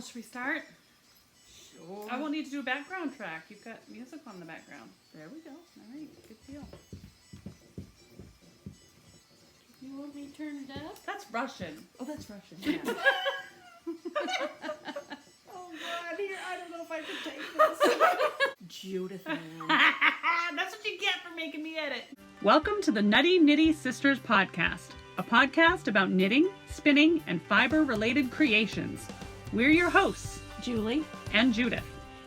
should we start? Sure. I won't need to do a background track. You've got music on the background. There we go. All right, good deal. You want me to turn it up? That's Russian. Oh, that's Russian. Yeah. Oh God, here I don't know if I can take this. Judith. That's what you get for making me edit. Welcome to the Nutty Sisters podcast, a podcast about knitting, spinning, and fiber-related creations. We're your hosts, Julie and Judith.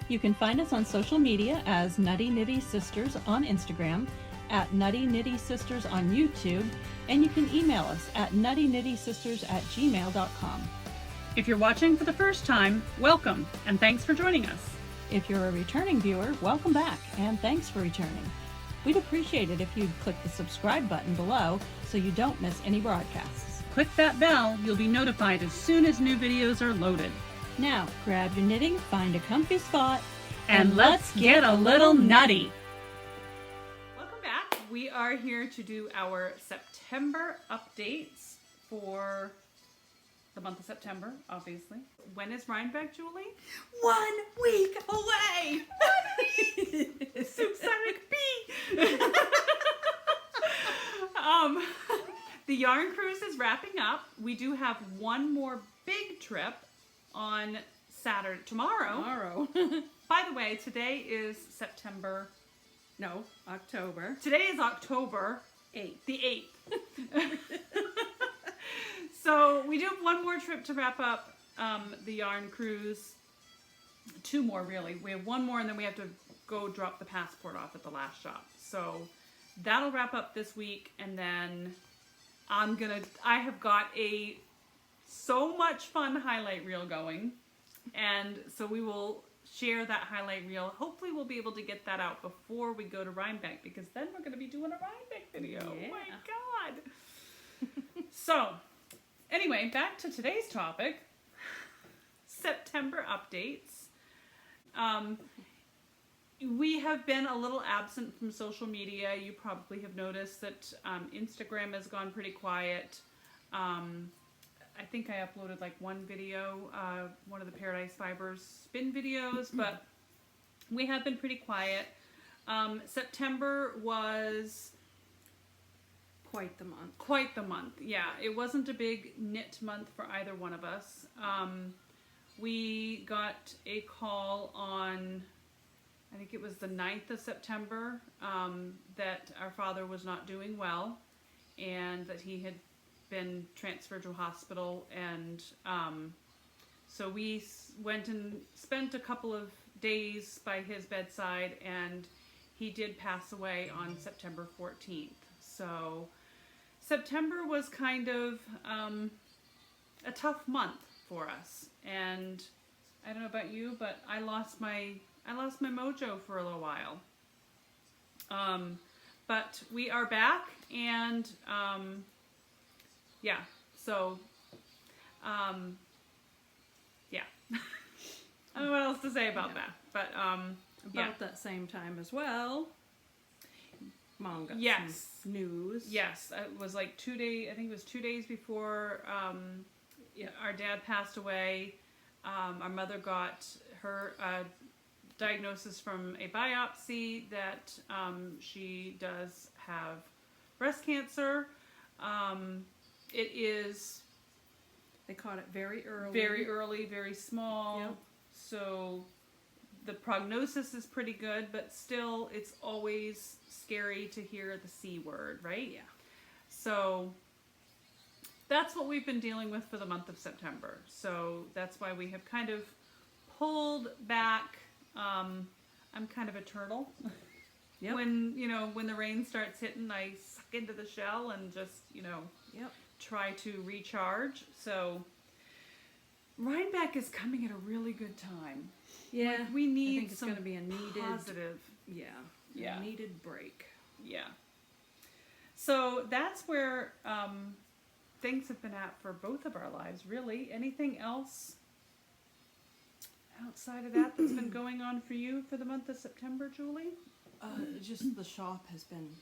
You can find us on social media as Nutty Nitty Sisters on Instagram, at Nutty Nitty Sisters on YouTube, and you can email us at nuttynitty-sisters@gmail.com. If you're watching for the first time, welcome, and thanks for joining us. If you're a returning viewer, welcome back, and thanks for returning. We'd appreciate it if you'd click the subscribe button below so you don't miss any broadcasts. Click that bell, you'll be notified as soon as new videos are loaded. Now, grab your knitting, find a comfy spot, And let's get a little nutty. Welcome back. We are here to do our September updates for the month of September, obviously. When is Rhinebeck, Julie? 1 week away. Suksonic bee. The yarn cruise is wrapping up. We do have one more big trip on Saturday, tomorrow. By the way, today is September. No, October. Today is October 8th. the 8th. So we do have one more trip to wrap up the yarn cruise. Two more, really. We have one more, and then we have to go drop the passport off at the last shop. So that'll wrap up this week, and then I have got a so much fun highlight reel going, and so we will share that highlight reel. Hopefully we'll be able to get that out before we go to Rhinebeck, because then we're going to be doing a Rhinebeck video. Yeah. Oh my God. So anyway, back to today's topic, September updates. We have been a little absent from social media. You probably have noticed that Instagram has gone pretty quiet. I think I uploaded like one video, one of the Paradise Fibers spin videos, but we have been pretty quiet. September was Quite the month. quite the month. Yeah, it wasn't a big knit month for either one of us. We got a call on, I think it was the 9th of September, that our father was not doing well and that he had been transferred to a hospital, and so we went and spent a couple of days by his bedside, and he did pass away on September 14th. So September was kind of a tough month for us, and I don't know about you, but I lost my mojo for a little while. But we are back, and yeah, so, yeah. I don't know what else to say about that, but, yeah. About that same time as well, Mom got Yes. some news. Yes, it was like 2 days, I think it was 2 days before, our dad passed away. Our mother got her, diagnosis from a biopsy that, she does have breast cancer. It is... They caught it very early. Very early, very small. Yep. So the prognosis is pretty good, but still it's always scary to hear the C word, right? Yeah. So that's what we've been dealing with for the month of September. So that's why we have kind of pulled back. I'm kind of a turtle. Yep. When the rain starts hitting, I suck into the shell and just, Yep. try to recharge. So Rhinebeck is coming at a really good time. Yeah. Like, we need I think it's some going to be a needed positive. Yeah. A needed break. Yeah. So that's where things have been at for both of our lives, really. Anything else outside of that that's been going on for you for the month of September, Julie? Just the shop has been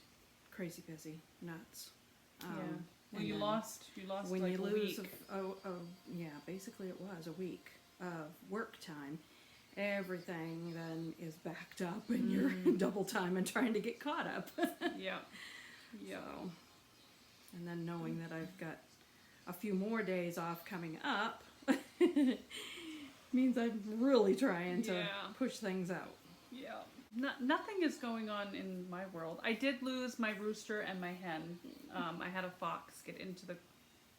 crazy busy, nuts. Well, and you then lost when like you a lose week. yeah, basically it was a week. of work time, everything then is backed up and you're double time and trying to get caught up. Yeah. Yeah. So, and then knowing that I've got a few more days off coming up means I'm really trying to push things out. Yeah. Nothing is going on in my world. I did lose my rooster and my hen. I had a fox get into the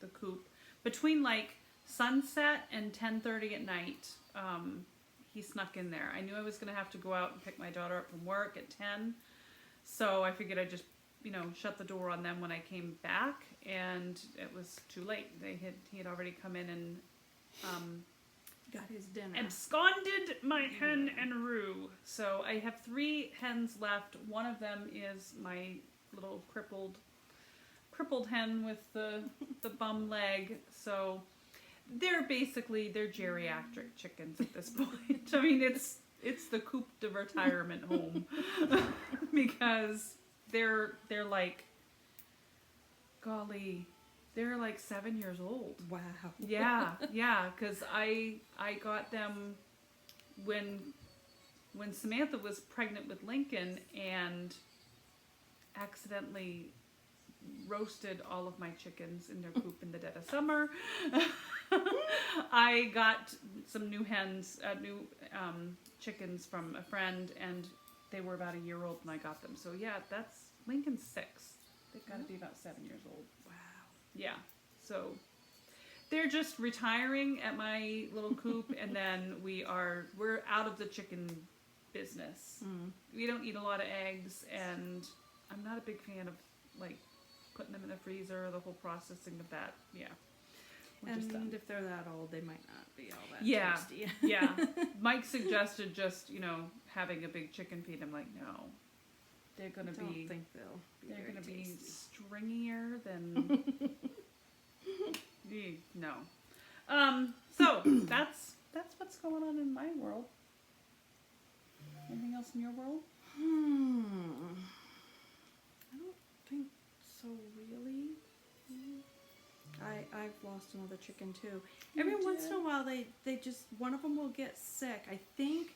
coop between like sunset and 10:30 at night. He snuck in there. I knew I was going to have to go out and pick my daughter up from work at 10. So I figured I'd just, shut the door on them when I came back, and it was too late. He had already come in and Got his dinner. absconded my hen and roo. So I have 3 hens left. One of them is my little crippled hen with the bum leg. So they're geriatric chickens at this point. I mean, it's the coop de retirement home because they're like, golly, they're like 7 years old. Wow. Yeah, because I got them when Samantha was pregnant with Lincoln and accidentally roasted all of my chickens in their coop in the dead of summer. I got some new chickens from a friend, and they were about a year old when I got them. So yeah, that's Lincoln's 6. They've got to be about 7 years old. Wow. Yeah, so they're just retiring at my little coop, and then we're out of the chicken business. We don't eat a lot of eggs, and I'm not a big fan of like putting them in the freezer or the whole processing of that. Yeah. We're just done. And if they're that old, they might not be all that tasty. Yeah. Mike suggested just, having a big chicken feed. I'm like, no. They're going to be... I don't think they're going to be tasty. stringier than... No. So, that's what's going on in my world. Anything else in your world? I don't think so, really. I've lost another chicken too. Every once in a while, they just, one of them will get sick. I think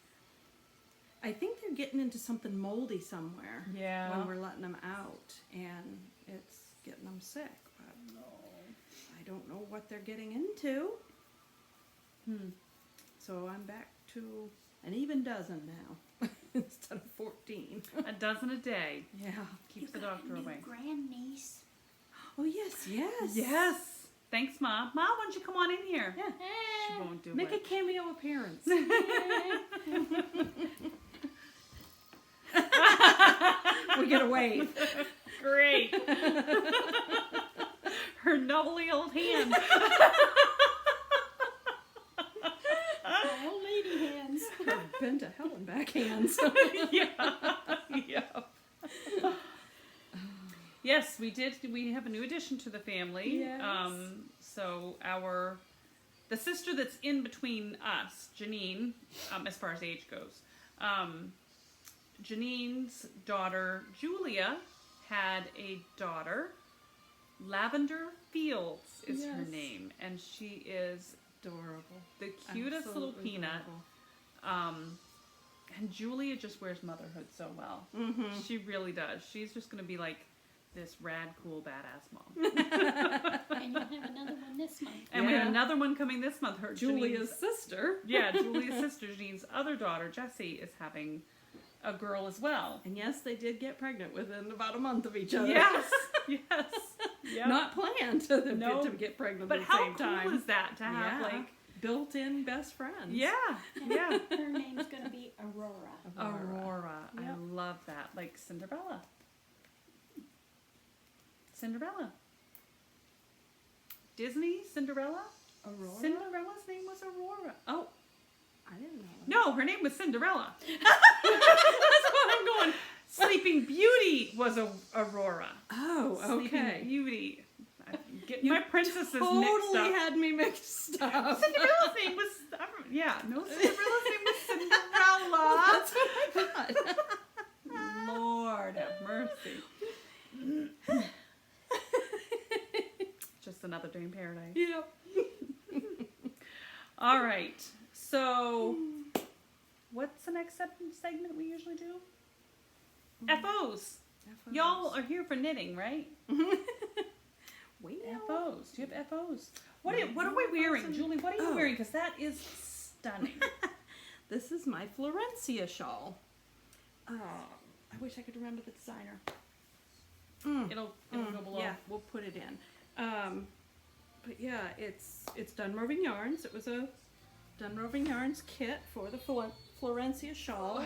they're getting into something moldy somewhere. Yeah. When we're letting them out, and it's getting them sick. But I don't know what they're getting into. So I'm back to an even dozen now instead of 14. A dozen a day. Yeah. Keeps the doctor away. Grandniece. Oh yes. Yes. Thanks, Ma. Ma, why don't you come on in here? Yeah. She won't do Make a it. cameo appearance. We get a wave. Great. Her nubbly old hand. Old lady hands. Her bent to hell and back hands. Yeah. Yes, we did. We have a new addition to the family. Yes. So the sister that's in between us, Janine, as far as age goes, Janine's daughter, Julia, had a daughter. Lavender Fields is her name, and she is Adorable. the cutest little Absolutely peanut. adorable. And Julia just wears motherhood so well. She really does. She's just going to be like this rad, cool, badass mom. And you'll have another one this month. And we have another one coming this month. Her Julia's Janine's, sister. yeah, Julia's sister, Janine's other daughter, Jessie, is having a girl as well. And yes, they did get pregnant within about a month of each other. Yes, yes. Yep. Not planned to No. to get pregnant But at the how same cool time. is that to have like built-in best friends. yeah. Her name's going to be Aurora. Aurora. Yep. I love that. Like Cinderella. Disney Cinderella? Aurora? Cinderella's name was Aurora. Oh, I didn't know. No, her name was Cinderella. That's what I'm going. Sleeping Beauty was Aurora. Oh, Sleeping okay. Beauty. I get You my princesses totally mixed up. had me mixed up. Cinderella's name was Cinderella's name was Cinderella. That's what I thought. Lord have mercy. Just another day in paradise. Yep. All right. So, what's the next segment we usually do? FOs. Y'all are here for knitting, right? Wait, FOs. Do you have FOs? What are we wearing, Julie? What are you wearing? Because that is stunning. This is my Florencia shawl. I wish I could remember the designer. It'll go below. Yeah, we'll put it in. But yeah, it's Done Roving Yarns. It was a Done Roving Yarns kit for the Florencia shawl.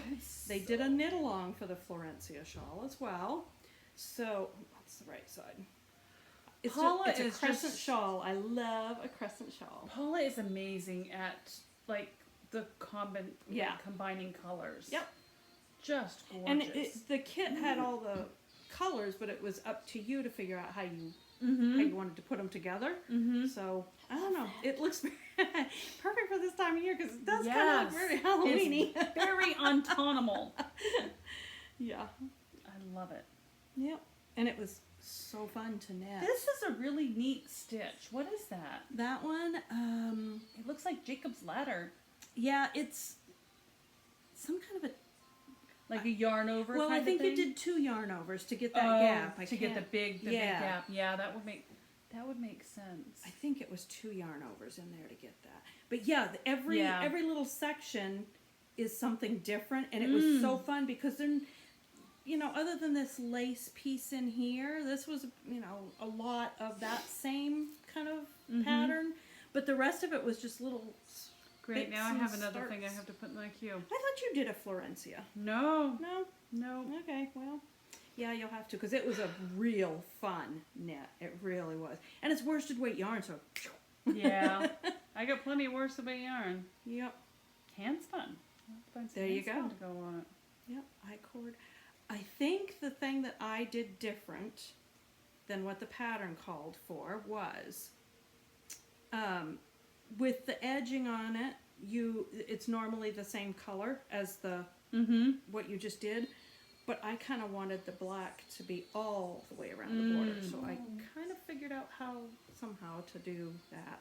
They did a knit along for the Florencia shawl as well. So that's the right side. It's a crescent shawl. I love a crescent shawl. Paula is amazing at like the combining colors. Yep. Just gorgeous. And the kit had all the colors, but it was up to you to figure out how you wanted to put them together. So I don't know. It looks perfect for this time of year because it does kind of look very Halloween-y. It's very autumnal. Yeah. I love it. Yep. And it was so fun to knit. This is a really neat stitch. What is that? That one, It looks like Jacob's Ladder. yeah, it's some kind of a... Like a yarn over Well, kind I think of you thing? did 2 yarn overs to get that gap. To get the big Yeah. gap. Yeah, that would make sense. I think it was 2 yarn overs in there to get that. But yeah, every little section is something different, and it was so fun because then, other than this lace piece in here, this was, a lot of that same kind of pattern, but the rest of it was just little Great, now I bits have and another thing I starts. have to put in my queue. I thought you did a Florencia. No. No? Okay, well, yeah, you'll have to, because it was a real fun knit. It really was. And it's worsted weight yarn, so... Yeah. I got plenty of worsted weight yarn. Yep. Hand spun. There you go. To go on it. Yep, I-cord. I think the thing that I did different than what the pattern called for was, with the edging on it, it's normally the same color as the what you just did, but I kind of wanted the black to be all the way around the border, so I kind of figured out somehow to do that.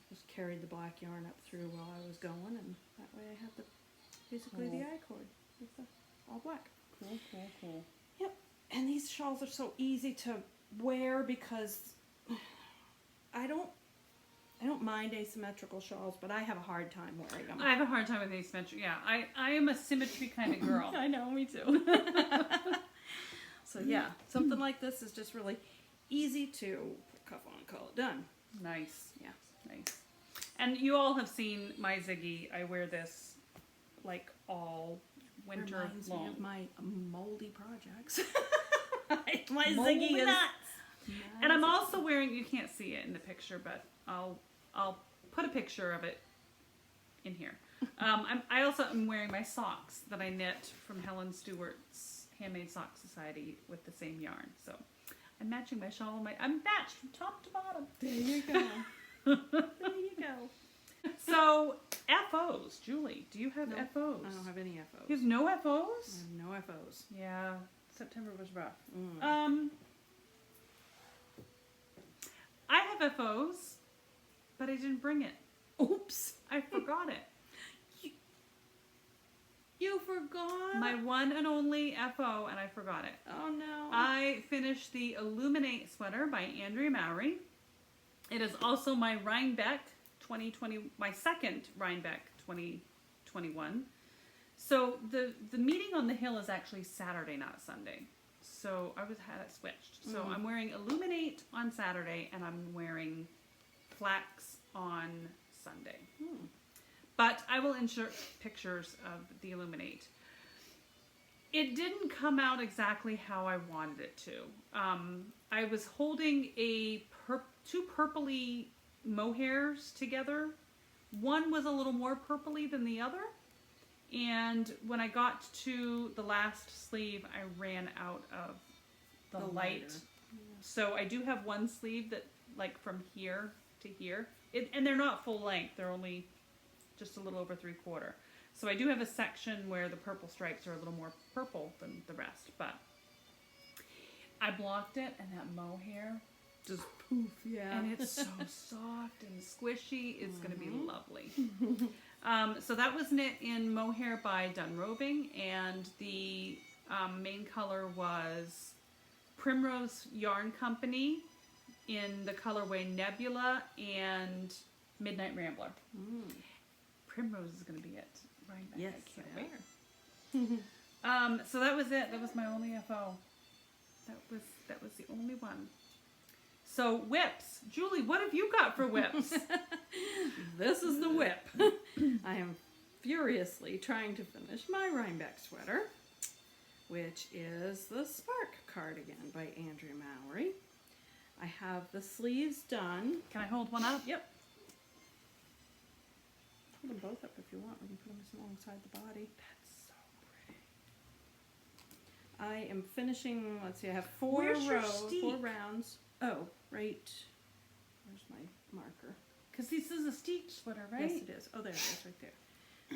Just carried the black yarn up through while I was going, and that way I had basically the I-cord with the all black. Cool. Yep, and these shawls are so easy to wear because I don't mind asymmetrical shawls, but I have a hard time wearing them. I have a hard time with asymmetry. Yeah, I am a symmetry kind of girl. I know, me too. So yeah, something like this is just really easy to put cuff on, call it done. Nice. Yeah. Nice. And you all have seen my Ziggy. I wear this like all winter Reminds long. me of my moldy projects. my Moldy Ziggy is nuts. And I'm also wearing, you can't see it in the picture, but I'll put a picture of it in here. I also am wearing my socks that I knit from Helen Stewart's Handmade Sock Society with the same yarn. So I'm matching my shawl. I'm matched from top to bottom. There you go. There you go. So FOs, Julie, do you have FOs? I don't have any FOs. You have no FOs? I have no FOs. Yeah, September was rough. I have FOs, but I didn't bring it. Oops. I forgot it. You forgot? My one and only FO, and I forgot it. Oh no. I finished the Illuminate Sweater by Andrea Mowry. It is also my Rhinebeck 2020, my second Rhinebeck 2021. So the meeting on the hill is actually Saturday, not Sunday. So I had it switched. So I'm wearing Illuminate on Saturday, and I'm wearing Flax on Sunday. But I will insert pictures of the Illuminate. It didn't come out exactly how I wanted it to. I was holding two purpley mohairs together. One was a little more purpley than the other. And when I got to the last sleeve, I ran out of the light. lighter. So I do have one sleeve that, like, from here to here. And they're not full length. They're only just a little over 3/4. So I do have a section where the purple stripes are a little more purple than the rest. But I blocked it, and that mohair, Just poof, yeah. and it's so soft and squishy. It's going to be lovely. So that was knit in Mohair by Roving, and the main color was Primrose Yarn Company in the colorway Nebula and Midnight Rambler. Primrose is going to be it. Right. Yes, I can't yeah. wait. So that was it. That was my only FO. That was the only one. So whips. Julie, what have you got for whips? This is the whip. I am furiously trying to finish my Rhinebeck sweater, which is the Spark cardigan by Andrea Mowry. I have the sleeves done. Can I hold one up? Yep. Hold them both up if you want. We can put them alongside the body. That's so pretty. I am finishing, let's see, I have four Where's your rows, steek? 4 rounds. Oh, right. Where's my marker? Because this is a stitch sweater, right? Yes, it is. Oh, there it is, right there.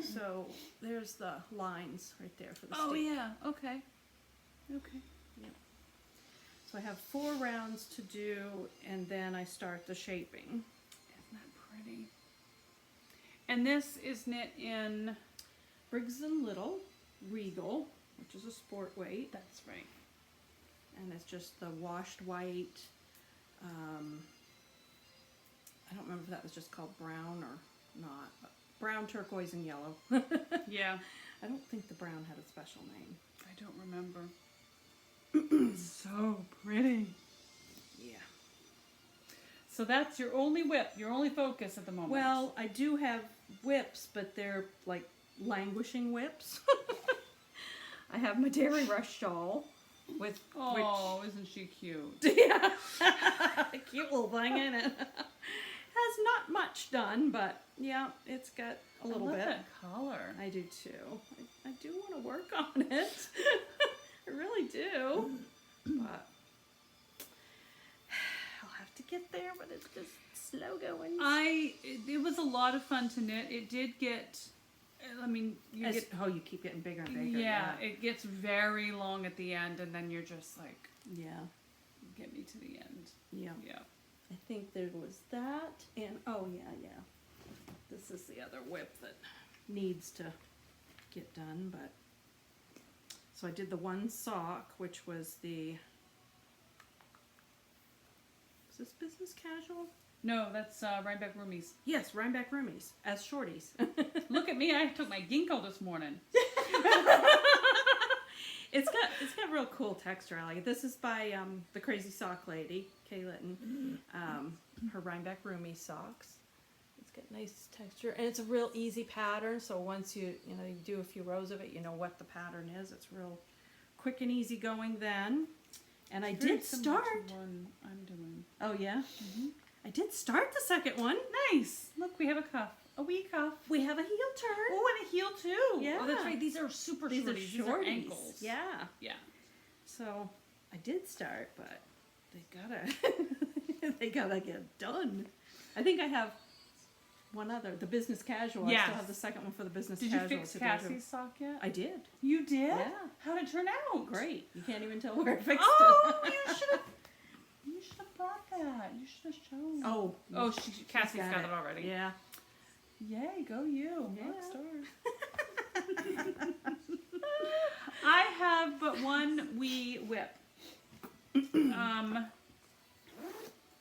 So there's the lines right there for the Oh, steek. yeah. Okay. Okay. So I have 4 rounds to do, and then I start the shaping. Isn't that pretty? And this is knit in... Briggs & Little, Regal, which is a sport weight. That's right. And it's just the washed white. I don't remember if that was just called brown or not. Brown, turquoise, and yellow. Yeah. I don't think the brown had a special name. I don't remember. It's so pretty. Yeah. So that's your only whip, your only focus at the moment. Well, I do have whips, but they're like languishing whips. I have my Dairy Rush shawl with oh, isn't she cute? yeah, a cute little thing in it. Has not much done, but yeah, it's got a little I love bit. that color. I do too. I do want to work on it. I really do. But I'll have to get there, but it's just slow going. It was a lot of fun to knit. It did get, I mean, you keep getting bigger and bigger. yeah, it gets very long at the end, and then you're just like, Yeah. get me to the end. Yeah. Yeah. I think there was that, and oh yeah. This is the other whip that needs to get done, but so I did the one sock, which was the, is this business casual? No, that's Rhinebeck Roomies. Yes, Rhinebeck Roomies as shorties. Look at me, I took my ginkgo this morning. It's got real cool texture. I like it. This is by the Crazy Sock Lady, Kay Litton. Her Rhinebeck Roomie socks. It's got nice texture, and it's a real easy pattern. So once you do a few rows of it, you know what the pattern is. It's real quick and easy going then. And I did start. One I'm doing. Oh yeah. I did start the second one. Nice. Look, we have a cuff. A wee cuff. We have a heel turn. Oh, and a heel too. Yeah. Oh, that's right. These are super These are shorties. These are shorties. ankles. Yeah. Yeah. So I did start, but they gotta get done. I think I have one other, the business casual. I Yes. still have the second one for the business Did you casual. fix to do. Cassie's sock yet? I did. You did? Yeah. How'd it turn out? Great. You can't even tell where I fixed Oh, it. you should have brought that. You should have shown. Oh. Cassie's got it already. Yeah. Yay, go you. Yeah. Rock star. I have but one wee whip.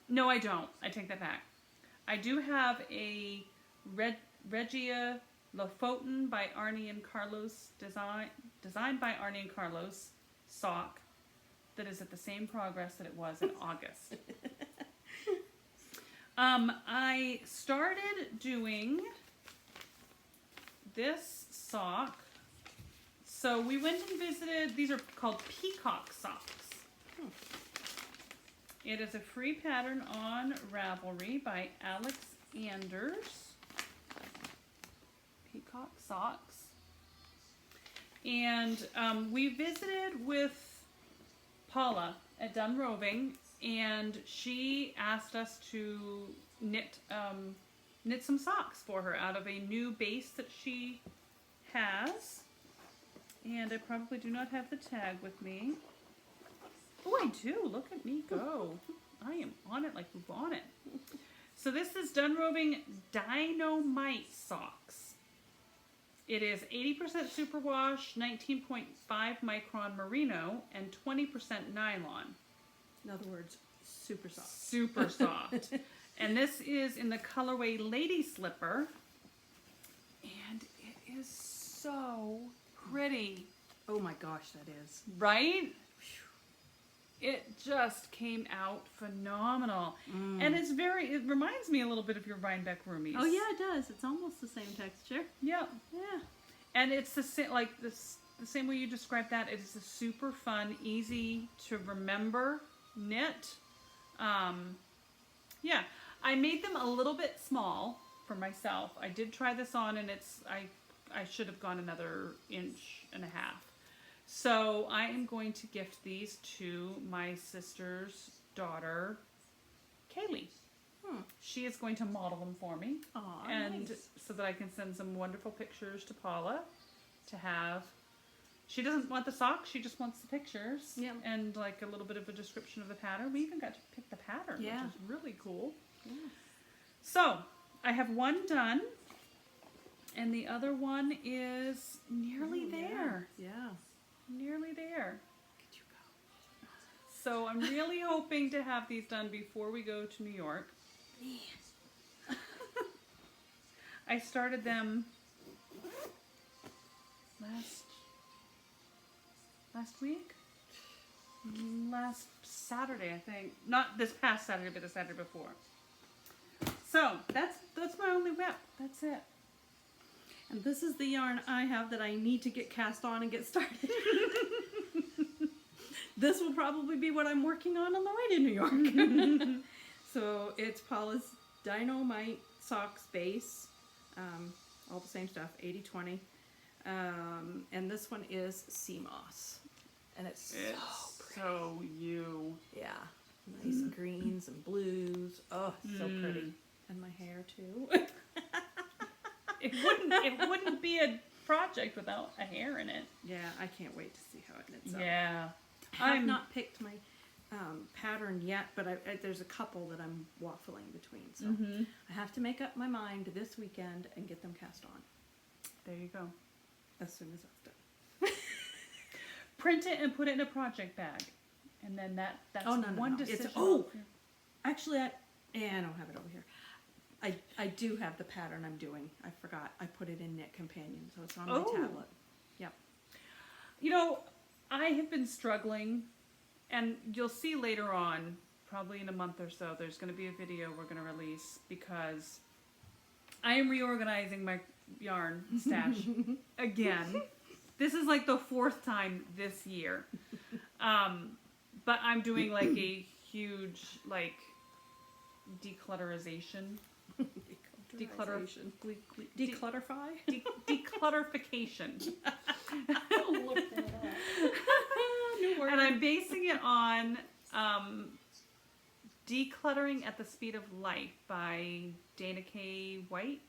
No, I don't. I take that back. I do have a Regia Lofoten by Arnie and Carlos designed by Arnie and Carlos sock that is at the same progress that it was in August. I started doing this sock. So we went and visited, these are called peacock socks. It is a free pattern on Ravelry by Alex Anders. Peacock socks. And we visited with Paula at Roving, and she asked us to knit some socks for her out of a new base that she has. And I probably do not have the tag with me. Oh, I do. Look at me go. I am on it like you've on it. So this is Roving Dynamite socks. It is 80% superwash, 19.5 micron merino, and 20% nylon. In other words, super soft. Super soft. And this is in the colorway Lady Slipper. And it is so pretty. Oh my gosh, that is. Right? It just came out phenomenal. And it reminds me a little bit of your Rhinebeck Roomies. Oh yeah, it does. It's almost the same texture. Yeah. Yeah. And it's the same, like this, the same way you described that. It is a super fun, easy to remember knit. Yeah, I made them a little bit small for myself. I did try this on, and I should have gone another 1.5 inches. So I am going to gift these to my sister's daughter, Kaylee. She is going to model them for me. Aw, And nice. so that I can send some wonderful pictures to Paula to have. She doesn't want the socks, she just wants the pictures. Yeah. And like a little bit of a description of the pattern. We even got to pick the pattern, Yeah. which is really cool. Yeah. So I have one done, and the other one is nearly there. Yeah. Nearly there. So I'm really hoping to have these done before we go to New York. I started them last week? Last Saturday, I think. Not this past Saturday, but the Saturday before. So that's my only whip. That's it. And this is the yarn I have that I need to get cast on and get started. This will probably be what I'm working on the way to New York. So it's Paula's Dynamite Socks base. All the same stuff, 80/20. And this one is sea moss. And it's so you. yeah, nice greens and blues. Oh, so pretty. And my hair too. It wouldn't be a project without a hair in it. Yeah, I can't wait to see how it knits up. Yeah. I have not picked my pattern yet, but there's a couple that I'm waffling between. So I have to make up my mind this weekend and get them cast on There you go. as soon as I've done. Print it and put it in a project bag. And then that's one decision. Actually, I don't have it over here. I do have the pattern I'm doing. I forgot. I put it in Knit Companion, so it's on my tablet. Yep. You know, I have been struggling, and you'll see later on, probably in a month or so, there's going to be a video we're going to release because I am reorganizing my yarn stash again. This is like the 4th time this year. But I'm doing like a huge, like, declutterization. Declutterify? Declutterification. I'll look that up. And I'm basing it on Decluttering at the Speed of Life by Dana K. White.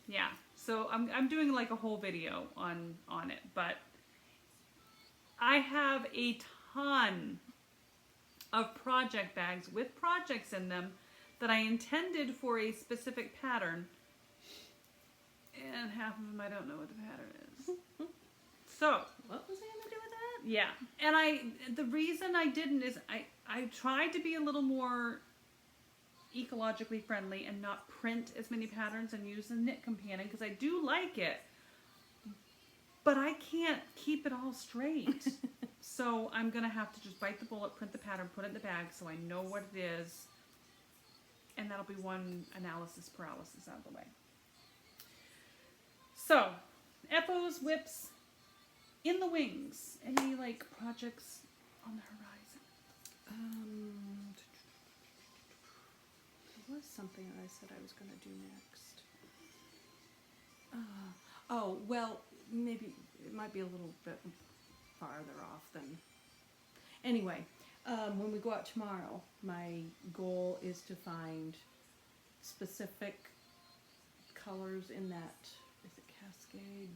Yeah, so I'm doing like a whole video on it, but I have a ton of project bags with projects in them that I intended for a specific pattern, and half of them I don't know what the pattern is. So What was I going to do with that? yeah, and the reason I didn't is I tried to be a little more ecologically friendly and not print as many patterns and use the Knit Companion because I do like it, but I can't keep it all straight. So I'm gonna have to just bite the bullet, print the pattern, put it in the bag so I know what it is, and that'll be one analysis paralysis out of the way. So, FOs, whips, in the wings. Any like projects on the horizon? There was something that I said I was going to do next. Well, maybe it might be a little bit farther off than... Anyway, when we go out tomorrow, my goal is to find specific colors in that, is it Cascade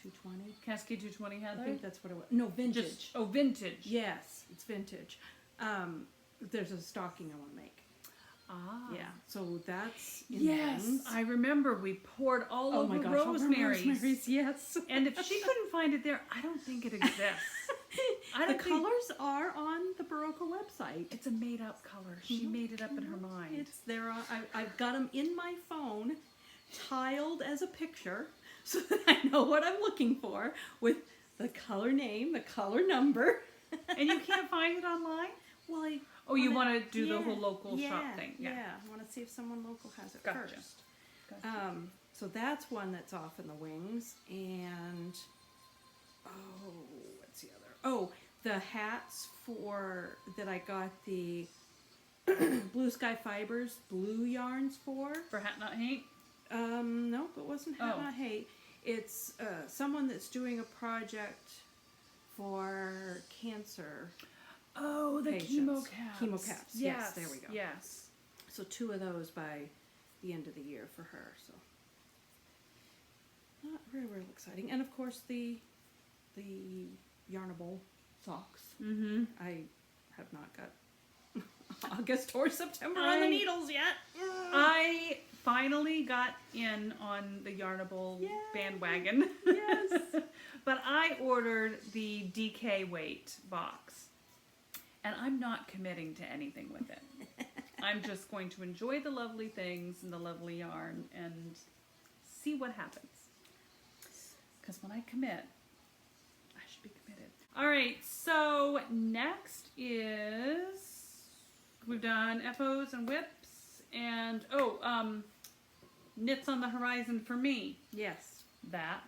220? Cascade 220, Heather? I think that's what it was. No, vintage. Vintage. Yes, it's vintage. There's a stocking I want to make. Ah. Yeah, so that's in Yes, Wings. I remember we poured all Oh over my gosh, over Rosemary's. Rosemary's, yes. And if she couldn't find it there, I don't think it exists. I The don't think colors are on the Barocco website. it's a made-up color. She made it up in her mind. It's there. I've got them in my phone, tiled as a picture, so that I know what I'm looking for with the color name, the color number. And you can't find it online? Well, Oh, you want to do the yeah, whole local yeah, shop thing? Yeah, I want to see if someone local has it Gotcha. first. Gotcha. So that's one that's off in the wings, and what's the other? Oh, the hats that I got the Blue Sky Fibers blue yarns for. For Hat Not Hate? Nope, it wasn't Hat Oh. Not Hate. It's someone that's doing a project for cancer. Oh, the Patients. chemo caps. Chemo caps, yes, there we go. Yes. So 2 of those by the end of the year for her. So not real exciting. And of course the Yarnable socks. Mm-hmm. I have not got August or September on the needles yet. I finally got in on the Yarnable Yay. bandwagon. Yes. But I ordered the DK weight box. And I'm not committing to anything with it. I'm just going to enjoy the lovely things and the lovely yarn and see what happens. Because when I commit, I should be committed. All right, so next is, we've done FOs and whips and, knits on the horizon for me. Yes. That.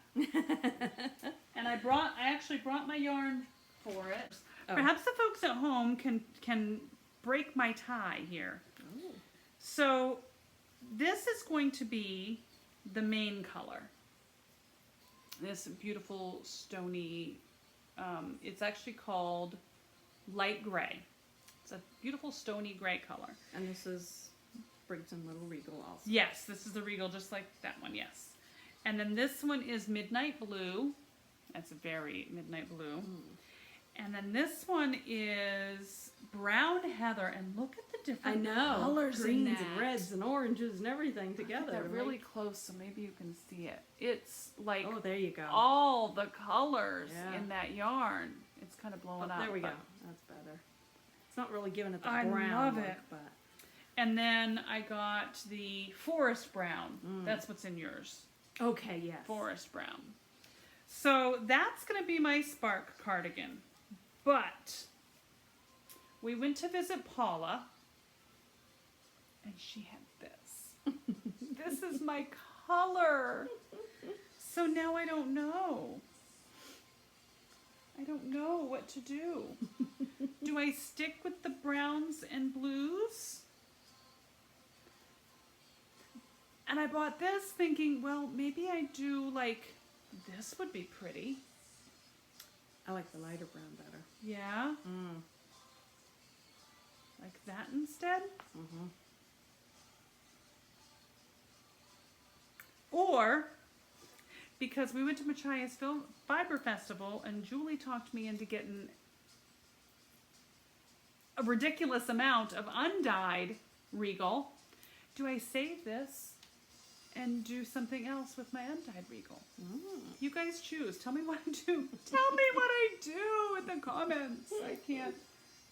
And I actually brought my yarn for it. Oh. Perhaps the folks at home can break my tie here. Oh. So this is going to be the main color. This beautiful stony, it's actually called light gray. It's a beautiful stony gray color. And this is Briggs and Little Regal also. Yes, this is the Regal, just like that one, yes. And then this one is midnight blue. That's a very midnight blue. And then this one is brown heather, and look at the different colors greens in that. and reds and oranges and everything Put together. that really right? close, so maybe you can see it. It's like Oh, there you go. all the colors Yeah. in that yarn. It's kind of blowing up. There we go. but- That's better. It's not really giving it the I brown love look, it. but And then I got the forest brown. That's what's in yours. okay, yes. Forest brown. So that's going to be my spark cardigan. But we went to visit Paula, and she had this. This is my color. So now I don't know. I don't know what to do. Do I stick with the browns and blues? And I bought this thinking, well, maybe I do like, this would be pretty. I like the lighter brown better. Yeah? Mm. Like that instead? Mm-hmm. Or, because we went to Machias Film Fiber Festival and Julie talked me into getting a ridiculous amount of undyed Regal, do I save this and do something else with my undyed Regal? You guys choose. Tell me what I do. Tell me what I do in the comments. I can't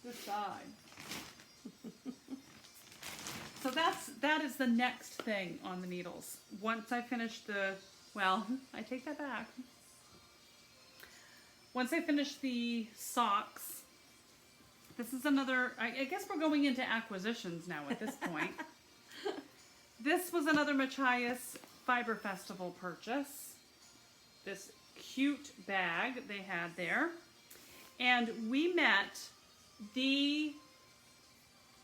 decide. So that is the next thing on the needles. Once I finish I take that back. Once I finish the socks, this is another, I guess we're going into acquisitions now at this point. This was another Machias Fiber Festival purchase. This cute bag they had there. And we met the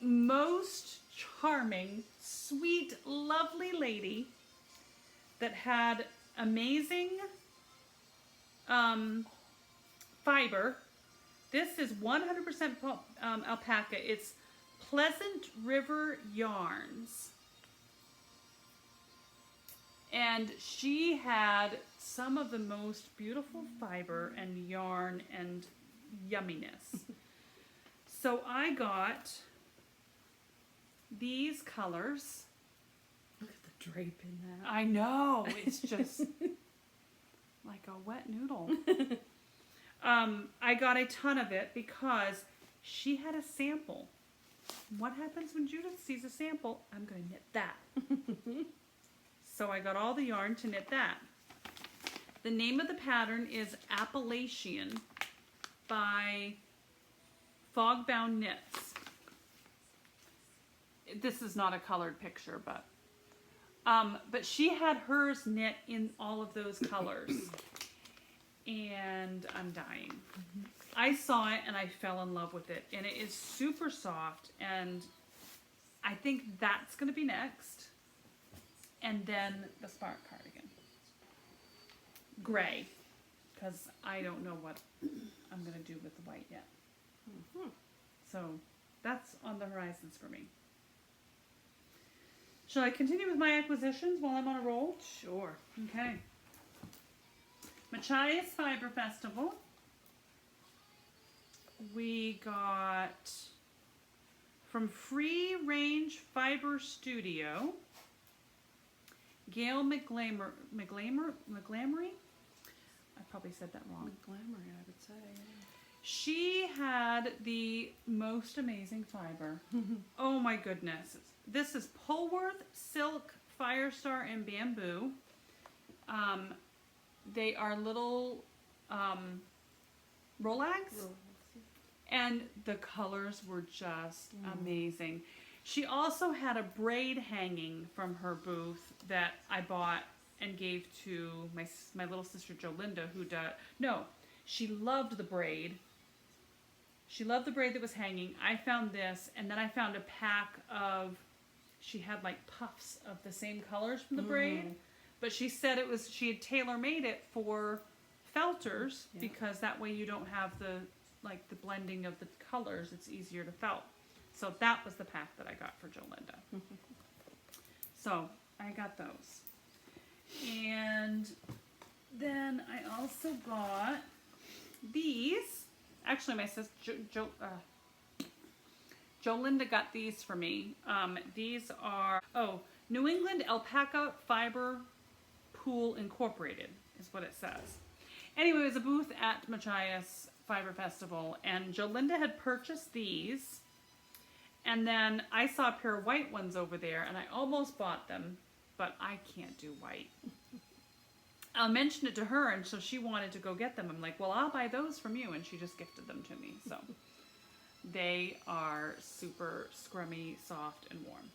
most charming, sweet, lovely lady that had amazing fiber. This is 100% alpaca. It's Pleasant River Yarns. And she had some of the most beautiful fiber and yarn and yumminess. So I got these colors. Look at the drape in that. I know, it's just like a wet noodle. I got a ton of it because she had a sample. What happens when Judith sees a sample? I'm going to knit that. So I got all the yarn to knit that. The name of the pattern is Appalachian by Fogbound Knits. This is not a colored picture, but she had hers knit in all of those colors. And I'm dying. I saw it and I fell in love with it. And it is super soft. And I think that's going to be next. And then the Spark cardigan. Gray. Because I don't know what I'm going to do with the white yet. So that's on the horizons for me. Shall I continue with my acquisitions while I'm on a roll? Sure. Okay. Machias Fiber Festival. We got from Free Range Fiber Studio, Gail McGlamory. I probably said that wrong. Glamoury, I would say. Yeah. She had the most amazing fiber. Oh my goodness. This is Polworth Silk, Firestar, and Bamboo. They are little Rolags. And the colors were just amazing. She also had a braid hanging from her booth that I bought and gave to my little sister Jolinda, who she loved the braid. She loved the braid that was hanging. I found this, and then I found a pack of, she had like puffs of the same colors from the braid, but she said she had tailor-made it for felters because that way you don't have the blending of the colors. It's easier to felt. So that was the pack that I got for Jolinda. So I got those. And then I also got these. Actually, my sister Jolinda got these for me. These are, New England Alpaca Fiber Pool Incorporated is what it says. Anyway, it was a booth at Machias Fiber Festival, and Jolinda had purchased these, and then I saw a pair of white ones over there, and I almost bought them, but I can't do white. I mentioned it to her, and so she wanted to go get them. I'm like, well, I'll buy those from you, and she just gifted them to me. So they are super scrummy, soft, and warm.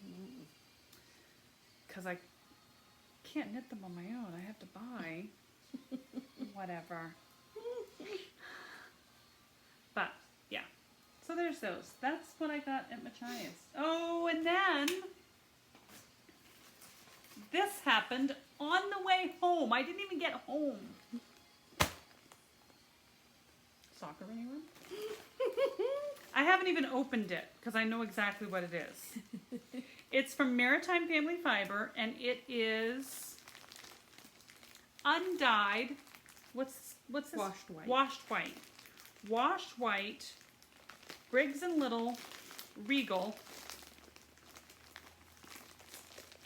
Because I can't knit them on my own. I have to buy whatever. But yeah, so there's those. That's what I got at Machias. Oh, and then this happened on the way home. I didn't even get home. Soccer anyone? I haven't even opened it because I know exactly what it is. It's from Maritime Family Fiber, and it is undyed. What's this? Washed white. Washed white. Washed white. Briggs and Little Regal.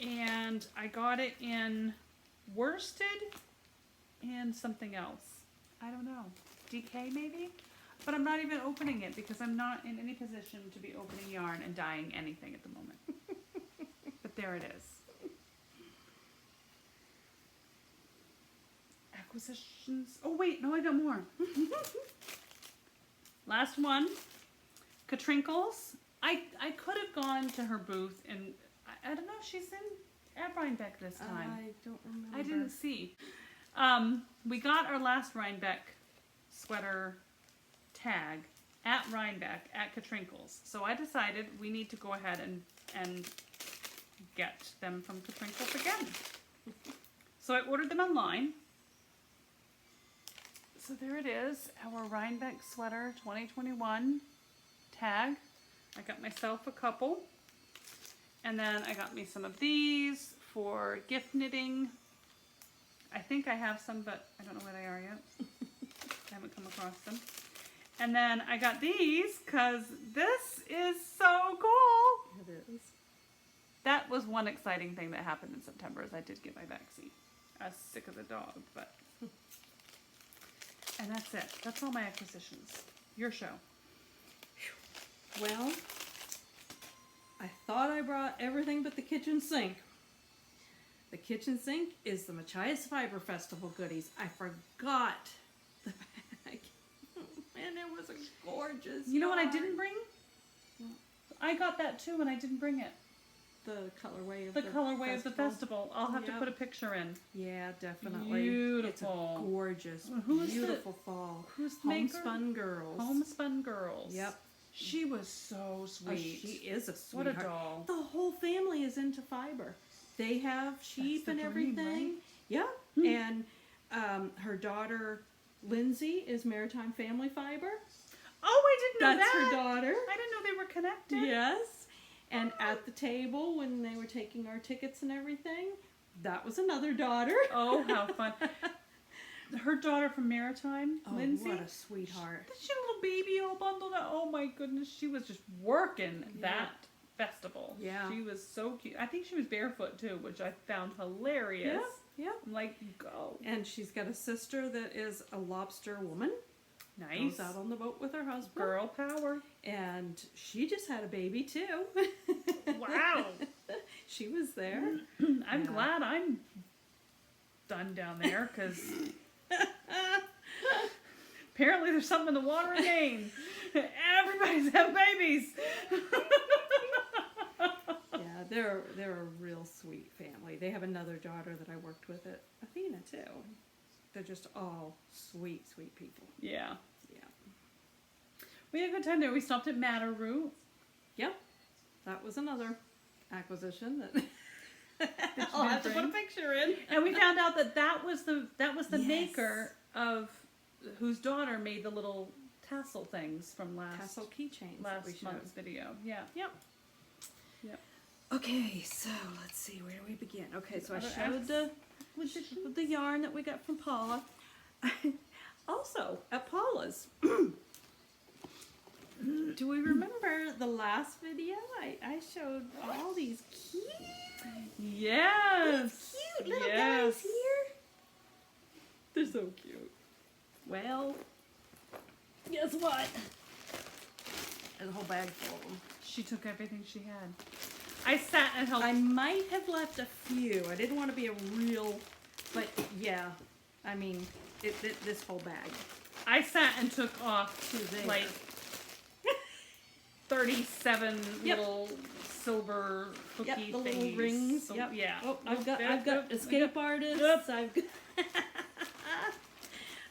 And I got it in worsted and something else. I don't know. DK maybe? But I'm not even opening it because I'm not in any position to be opening yarn and dyeing anything at the moment. But there it is. Acquisitions. Oh wait, no, I got more. Last one. Katrinkles. I could have gone to her booth, and I don't know if she's at Rhinebeck this time. I don't remember. I didn't see. We got our last Rhinebeck sweater tag at Rhinebeck at Katrinkles. So I decided we need to go ahead and get them from Katrinkles again. So I ordered them online. So there it is, our Rhinebeck sweater 2021 tag. I got myself a couple. And then I got me some of these for gift knitting. I think I have some, but I don't know where they are yet. I haven't come across them. And then I got these because this is so cool. It is. that was one exciting thing that happened in September is I did get my vaccine. I was sick as a dog, but... And that's it. That's all my acquisitions. Your show. Well, I thought I brought everything but the kitchen sink. The kitchen sink is the Miscellaneous Fiber Festival goodies. I forgot the bag. And it was a gorgeous You know what I yarn. didn't bring? I got that too and I didn't bring it. The colorway of The colorway of the festival. I'll have to Yep. put a picture in. Yeah, definitely. Beautiful. It's a gorgeous, Who is beautiful fall. Who's the maker? Homespun Girls. Homespun Girls. Yep. She was so Oh, sweet. she is a What sweetheart. a doll. The whole family is into fiber. They have sheep the and dream, everything. right? Yeah. And her daughter Lindsay is Maritime Family Fiber. Oh, I didn't know That's that. her daughter. I didn't know they were connected. Yes. And at the table when they were taking our tickets and everything, that was another daughter. Oh, how fun. Her daughter from Maritime, Oh, Lindsay. what a sweetheart. She a little baby all bundled up. Oh my goodness, she was just working that festival. Yeah. She was so cute. I think she was barefoot too, which I found hilarious. Yeah. I'm like, go. And she's got a sister that is a lobster woman. Nice. Goes out on the boat with her husband. Girl power. And she just had a baby too. Wow. She was there. I'm Yeah. glad I'm done down there because apparently there's something in the water in Maine. Everybody's having babies. Yeah, they're a real sweet family. They have another daughter that I worked with at Athena too. They're just all sweet, sweet people. Yeah. Yeah. We had a good time there. We stopped at Matterroot. Yep. That was another acquisition that I'll did have to put a bring. picture in. And we found out that was the Yes. maker of whose daughter made the little tassel things from Tassel keychains that we last showed. month's video. Yeah. Yep. Yep. Okay, so let's see, where do we begin? Okay, so I Other showed the yarn that we got from Paula. Also, at Paula's, do we remember the last video? I showed all these cute Yes. little Yes. guys here. They're so cute. Well, guess what? There's a whole bag full of them. She took everything she had. I sat and helped. I might have left a few. I didn't want to be a real, but yeah. I mean, this whole bag. I sat and took off To there. like 37 Yep. little silver hooky Yep, the little thingies. rings. So, Yep. Yeah. Oh, I've got Yep. escape artists. Yep. I've got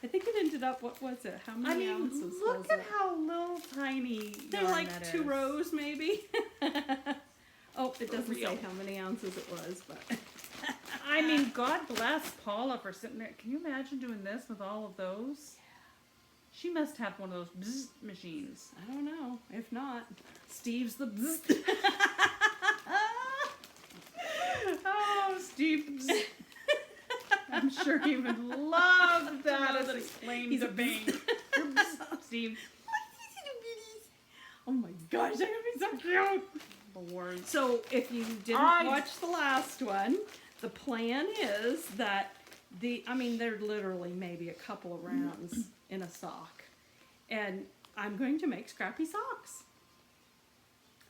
I think it ended up. What was it? How I many mean, ounces look was at it? how little tiny They're yarn like that 2 is. rows, maybe. Oh, it doesn't say real. how many ounces it was, but I mean, God bless Paula for sitting there. Can you imagine doing this with all of those? She must have one of those bzz machines. I don't know. If not, Steve's the bzz. Oh, Steve. bzz. I'm sure he would love that know as that explained he's to a me. Steve. Oh my gosh, they're gonna be so cute. Lord. So, if you didn't watch the last one, the plan is that they're literally maybe a couple of rounds in a sock. And I'm going to make scrappy socks.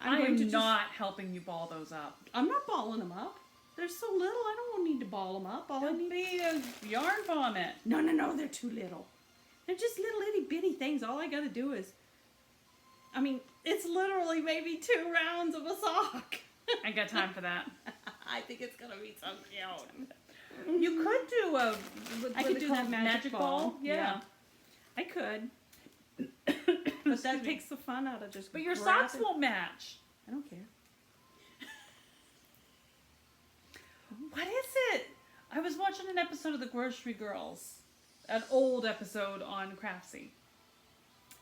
I going am to just- not helping you ball those up. I'm not balling them up. They're so little, I don't need to ball them up. All I They'll need... be a yarn vomit. No, they're too little. They're just little itty bitty things. All I gotta do is, it's literally maybe 2 rounds of a sock. I got time for that. I think it's gonna be so cute. You could do I could do that magic ball. Yeah. I could. But that takes the fun out of just But your grabbing- socks won't match. I don't care. What is it? I was watching an episode of The Grocery Girls, an old episode on Craftsy,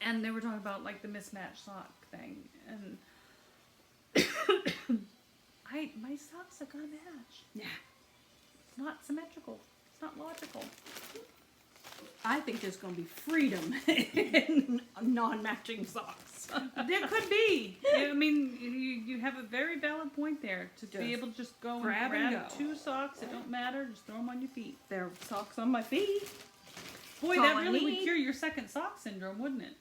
and they were talking about like the mismatched sock thing, and my socks are gonna match. Yeah. It's not symmetrical. It's not logical. I think there's gonna be freedom in non-matching socks. socks. There could be. I mean, you have a very valid point there. To be able to just go grab and and grab go. 2 socks, it don't matter. Just throw them on your feet. They're socks on my feet. Boy, That's that all I really would need. cure your second sock syndrome, wouldn't it?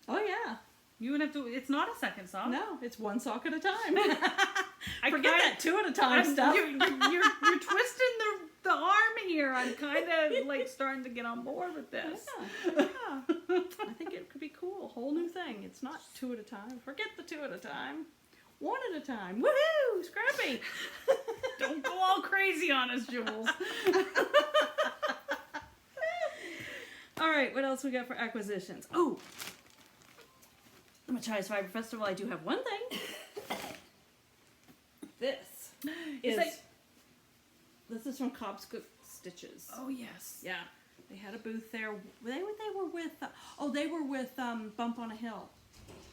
Oh yeah. You would have to. It's not a second sock. No, it's 1 sock at a time. I Forget kinda- that 2 at a time stuff. You're twisting the arm here. I'm kind of like starting to get on board with this. Yeah. I think it could be cool. Whole new thing. It's not 2 at a time. Forget the 2 at a time. 1 at a time. Woohoo! Scrappy. Don't go all crazy on us, Jules. All right, what else we got for acquisitions? Oh, Machias Fiber Festival. I do have one thing. This is this is from Cobb's Cook Stitches. Oh yes. Yeah, they had a booth there. They were with they were with Bump on a Hill,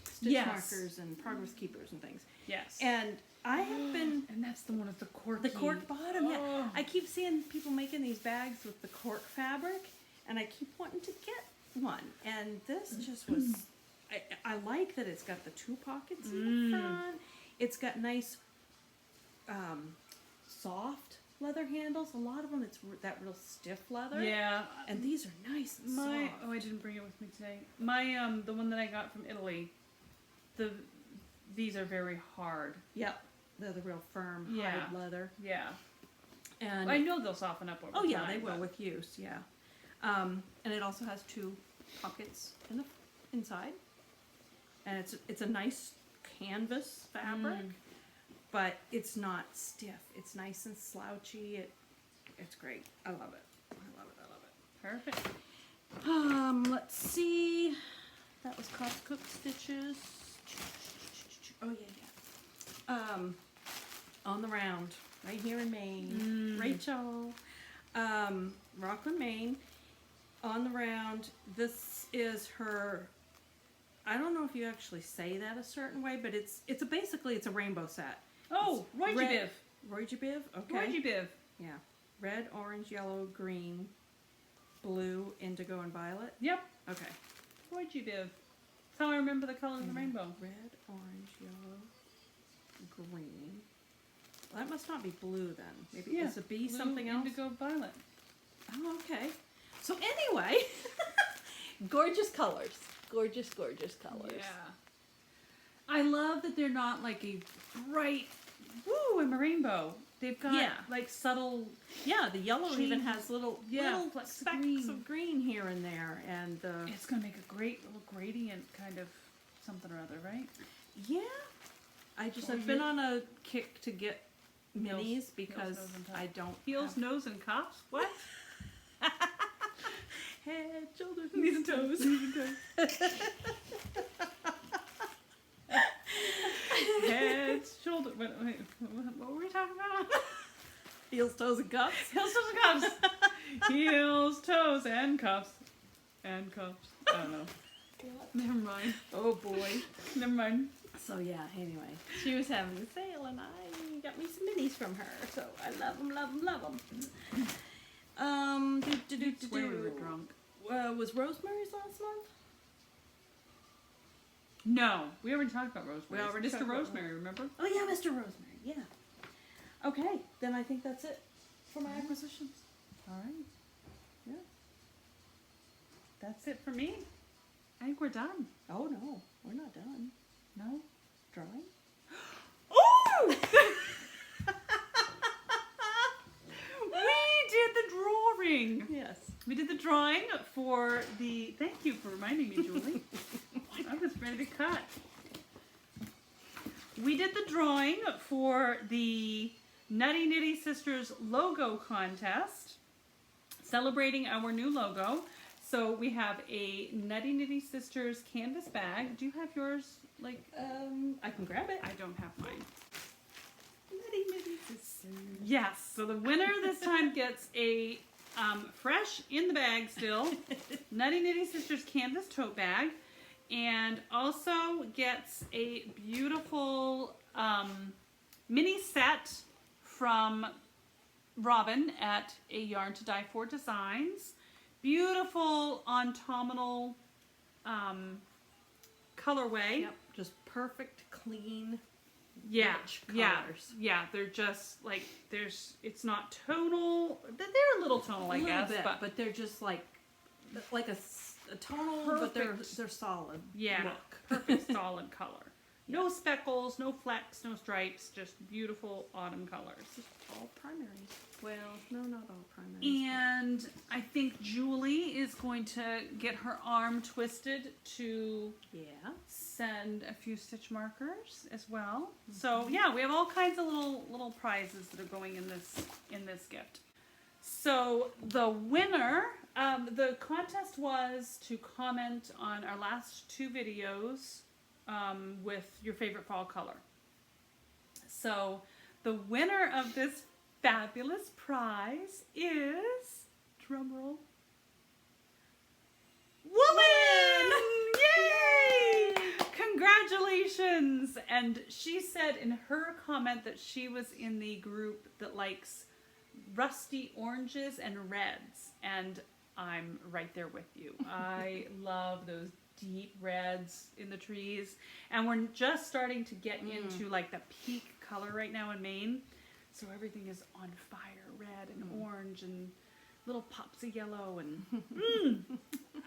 stitch Yes. markers and progress keepers and things. Yes. And I have been And that's the one with the cork. the cork bottom. Yeah, Oh. I keep seeing people making these bags with the cork fabric, and I keep wanting to get one. And this just was. I like that it's got the 2 pockets in the front. It's got nice, soft leather handles. A lot of them, it's that real stiff leather. Yeah. And these are nice and soft. Oh, I didn't bring it with me today. My the one that I got from Italy. These are very hard. Yep, they're the real firm Yeah. hide leather. Yeah. And I know they'll soften up over oh time. yeah, they will but- with use. Yeah. And it also has 2 pockets in the inside. And it's a nice canvas fabric, but it's not stiff. It's nice and slouchy. It's great. I love it. I love it. I love it. Perfect. Let's see. That was Cobb's Cook Stitches. Oh yeah. On the round, right here in Maine. Rachel. Rockland, Maine. On the round. This is her. I don't know if you actually say that a certain way, but it's basically a rainbow set. Oh, Roy Biv. Roy Biv? Okay. Roy Biv. Yeah. Red, orange, yellow, green, blue, indigo, and violet. Yep. Okay. Roy Biv. That's how I remember the color of the rainbow. Red, orange, yellow, green. Well, that must not be blue then. Maybe is a B Blue, something else? Indigo, violet. Oh, okay. So anyway, gorgeous colors. Gorgeous, gorgeous colors. Yeah. I love that they're not like a bright, woo, I'm a rainbow. They've got like subtle. Yeah, the yellow even shades. has little flecks specks of green here and there, and It's gonna make a great little gradient kind of something or other, right? yeah. I've been on a kick to get minis Heels, because nose, and top. I don't Heels, have nose, and cuffs. What? head, shoulders, Knees and toes. Head, shoulder. Wait, what were we talking about? heels, toes, and cuffs. Heels, toes, and cuffs. Heels, toes, and cuffs. And cuffs. I don't know. Never mind. Oh boy. Never mind. So yeah. Anyway, she was having a sale, and I got me some minis from her. So I love them, love them, love them. Swear we were drunk. Was Rosemary's last month? No, we already talked about Rosemary. We already Mr. talked about Rosemary, remember? Oh yeah, Mr. Rosemary. Yeah. Okay, then I think that's it for my acquisitions. All right. Yeah. That's it for me. I think we're done. Oh no, we're not done. No? Drawing. Oh! We did the drawing. Yes. We did the drawing for the. Thank you for reminding me, Julie. I was ready to cut. We did the drawing for the Nutty Nitty Sisters logo contest, celebrating our new logo. So we have a Nutty Nitty Sisters canvas bag. Do you have yours? Like, I can grab it. I don't have mine. Nutty Nitty Sisters. Yes. So the winner this time gets a fresh in the bag still Nutty Nitty Sisters canvas tote bag, and also gets a beautiful mini set from Robin at A Yarn to Die For Designs. Beautiful autumnal colorway. Yep, just perfect, clean, Yeah, rich yeah, colors. yeah. They're just like it's not tonal. They're a little tonal, I A little guess, bit, but they're just like a tonal, but Perfect. they're solid. yeah, Look. perfect solid color. No speckles, no flecks, no stripes. Just beautiful autumn colors. All primaries. Well, no, not all primaries. And I think Julie is going to get her arm twisted to Yeah. send a few stitch markers as well. So yeah, we have all kinds of little prizes that are going in this gift. So the winner, the contest was to comment on our last 2 videos with your favorite fall color. So the winner of this fabulous prize is, drumroll, woman! Yay! Congratulations! And she said in her comment that she was in the group that likes rusty oranges and reds, and I'm right there with you. I love those deep reds in the trees, and we're just starting to get into like the peak color right now in Maine, so everything is on fire, red and orange and little pops of yellow, and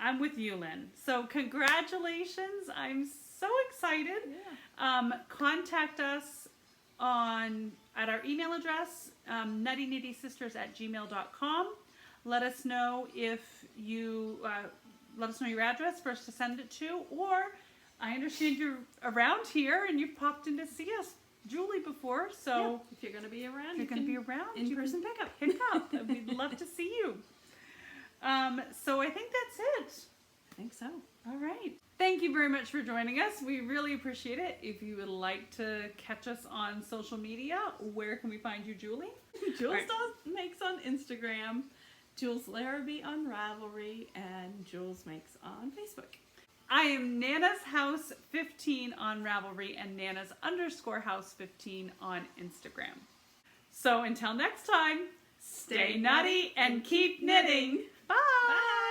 I'm with you, Lynn. So congratulations, I'm so excited. Contact us at our email address, nuttynitty sisters@gmail.com. Let us know if you let us know your address for us to send it to, or I understand you're around here and you've popped in to see us, Julie, before, so if you're going to be around, you're going to be around, you in-person can pickup. pick up. And we'd love to see you. So I think that's it. I think so. All right. Thank you very much for joining us. We really appreciate it. If you would like to catch us on social media, where can we find you, Julie? Julz Makes on Instagram, Julz Larrabee on Ravelry, and Julz Makes on Facebook. I am Nana's House 15 on Ravelry and Nana's _house 15 on Instagram. So until next time, stay nutty and keep knitting. Bye. Bye.